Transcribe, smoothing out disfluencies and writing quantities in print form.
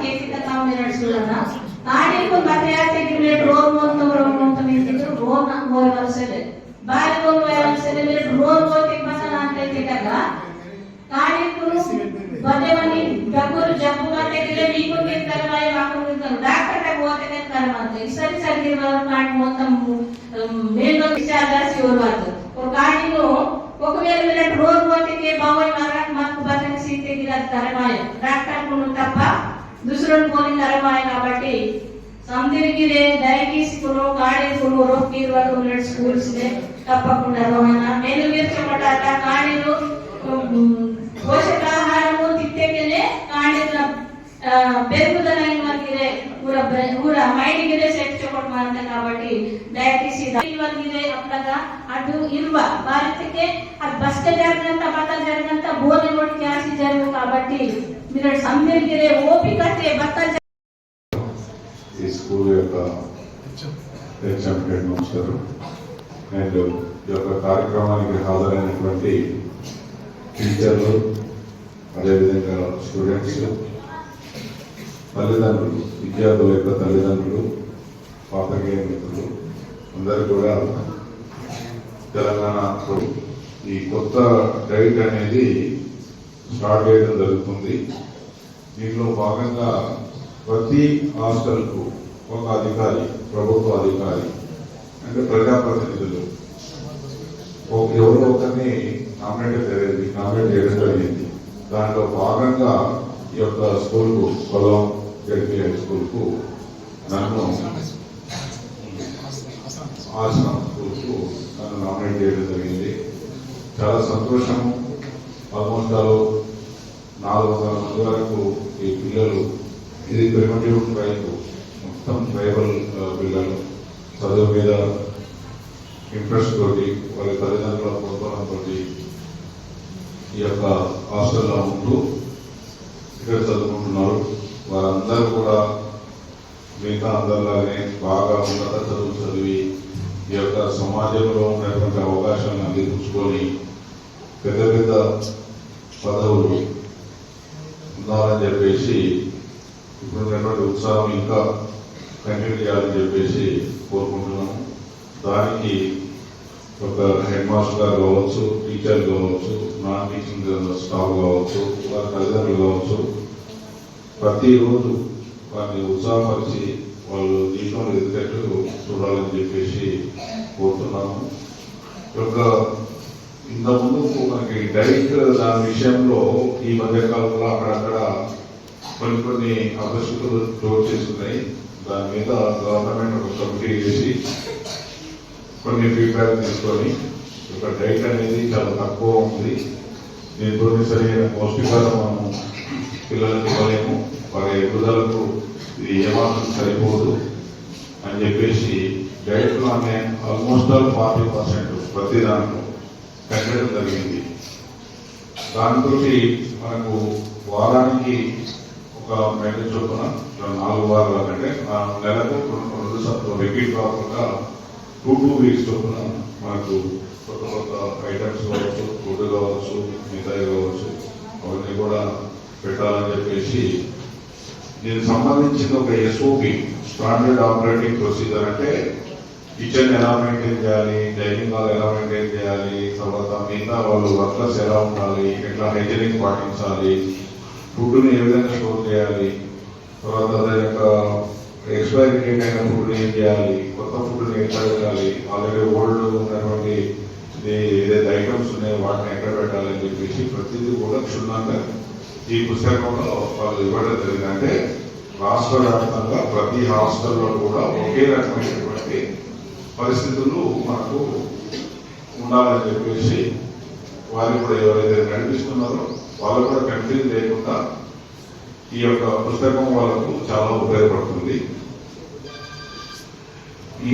एक काम मिनट सुना काड़ी को बताया थे कि मेरे रोन नहीं थी रोन मोर से ले बाहर को मोर से ले मेरे रोन को एक बता ना थे का काड़ी को बने बनी गगुर जब्बू करने के लिए वीको के करवाए वाको के डॉक्टर का वो के करवाते सरी सरी वाला काट మొత్తం मेन विचार सी और बात और काड़ी को ఒకవేళ మీరు రోజు పోతే బావై మారాక మాకు బతక సీతే గిరా తరమాయ డాక్టర్ కొను తప్ప दूसरों कोनी तरमाय కాబట్టి సందిరిగిరే డయాగ్నోసిస్ కొను కాడే కొను రోగి వారు ఉన్న స్కూల్స్ నే తప్పకుండా రోహన నేను వీర్చమటాట కాడేలు పోషకాహారము తిత్తేకెలే కాడేల పెరుగుదలై మనకిరే పూరా మైండ్ గిరే సెట్ చోట్ మారంత కాబట్టి డయాగ్నోసిస్ ఇవన్నీ అప్పగా అటు ఇల్వ భారతకే అది బస్క జరిగినంత పత జరిగినంత బోని రోడ్ క్యాసి జరుగు కాబట్టి మీరు సందిరిగిరే ఓపికతే బత్త ఈ స్కూల్ యొక్క హెచ్ఎం హెడ్ మాస్టర్ అండ్ ఈ యొక్క కార్యక్రమానికి హాజరైనటువంటి టీచర్లు అదేవిధంగా స్టూడెంట్స్ తల్లిదండ్రులు విద్యార్థుల యొక్క తల్లిదండ్రులు పాత్రికేయ మిత్రులు అందరూ కూడా తెలంగాణ ఈ కొత్త డైట్ అనేది స్టార్ట్ చేయడం జరుగుతుంది. దీనిలో భాగంగా ప్రతి హాస్టల్కు ఒక అధికారి ప్రభుత్వ అధికారి అంటే ప్రజాప్రతినిధులు ఎవరో ఒకరిని నామినేట్ చేయడం జరిగింది. దాంట్లో భాగంగా ఈ యొక్క స్కూల్కు పొలం జడ్పీ స్కూల్కు నన్ను ఆశ్రమం స్కూల్కు నన్ను నామినేట్ చేయడం జరిగింది. చాలా సంతోషం. ఆల్మోస్ట్ 400 మంది వరకు ఈ పిల్లలు ఇది ప్రిమిటివ్ ట్రైబ్ మొత్తం ట్రైబల్ పిల్లలు చదువు మీద ఇంట్రెస్ట్ తోటి వాళ్ళ తల్లిదండ్రుల ప్రోత్సాహంతో ఈ యొక్క హాస్టల్లో ఉంటూ ఇక్కడ చదువుకుంటున్నారు. వారందరూ కూడా మిగతా అందరిలాగే బాగా ఉన్నత చదువు చదివి ఈ యొక్క సమాజంలో ఉన్నటువంటి అవకాశాలను అందిపుచ్చుకొని పెద్ద పెద్ద పదవులు ఉండాలని చెప్పేసి ఇప్పుడున్నటువంటి ఉత్సాహం ఇంకా కంటిన్యూ చేయాలని చెప్పేసి కోరుకుంటున్నాము. దానికి ఒక హెడ్ మాస్టర్ గారు కావచ్చు, టీచర్ కావచ్చు, నాన్ టీచింగ్ స్టాఫ్ కావచ్చు, వారి తల్లిదండ్రులు కావచ్చు, ప్రతిరోజు వారిని ఉత్సాహపరిచి వాళ్ళు దీంట్లో ఎదిగేట్టు చూడాలని చెప్పేసి కోరుతున్నాము. యొక్క ఇంతకుముందు మనకి డైట్ దాని విషయంలో ఈ మధ్యకాలంలో అక్కడక్కడ కొన్ని అపరిస్థితులు చోటు చేస్తున్నాయి. దాని మీద గవర్నమెంట్ ఒక కమిటీ చేసి కొన్ని ఫీడ్బ్యాక్ తీసుకొని ఒక డైట్ అనేది చాలా తక్కువ ఉంది, దీంతో సరైన పౌష్టికారం మనము పిల్లలకు ఇవ్వలేము, వారి ఎదుగుదలకు ఇది ఏమాత్రం సరిపోదు అని చెప్పేసి డైట్లోనే ఆల్మోస్ట్ 40% ప్రతి దాంట్లో కట్టడం జరిగింది. దాంతో మనకు వారానికి ఒక మెను చొప్పున 4 వారాల కంటే నెలకు 2 రిపీట్ కాకుండా 2 వీక్స్ చొప్పున మనకు కొత్త కొత్త ఐటమ్స్ కావచ్చు, ఫుడ్ కావచ్చు, మిగతాయి కావచ్చు, అవన్నీ కూడా పెట్టాలని చెప్పేసి దీనికి సంబంధించిన ఒక ఎస్ఓపి స్టాండర్డ్ ఆపరేటింగ్ ప్రొసీజర్ అంటే కిచెన్ ఎలా మెయింటైన్ చేయాలి, డైనింగ్ హాల్ ఎలా మెయింటైన్ చేయాలి, తర్వాత మిగతా వాళ్ళు వర్కర్స్ ఎలా ఉండాలి, ఎట్లా హైజీనిక్ పాటించాలి, ఫుడ్ని ఏ విధంగా స్టోర్ చేయాలి, తర్వాత దాని యొక్క ఎక్స్పైరీ డేట్ అయిన ఫుడ్ ఏం చేయాలి, కొత్త ఫుడ్ని ఎక్కడ పెట్టాలి, ఆల్రెడీ ఓల్డ్ ఉన్నటువంటి ఏదైతే ఐటమ్స్ ఉన్నాయో వాటిని ఎక్కడ పెట్టాలని చెప్పేసి ప్రతిదీ కూడా క్షుణ్ణంగా ఈ పుస్తకంలో వాళ్ళు ఇవ్వడం జరిగింది. అంటే రాష్ట్ర వ్యాప్తంగా ప్రతి హాస్టల్లో కూడా ఒకే రకమైనటువంటి పరిస్థితులు మనకు ఉండాలని చెప్పేసి వారికి కూడా ఎవరైతే నడిపిస్తున్నారో వాళ్ళు కూడా కన్ఫ్యూజ్ లేకుండా ఈ యొక్క పుస్తకం వాళ్ళకు చాలా ఉపయోగపడుతుంది. ఈ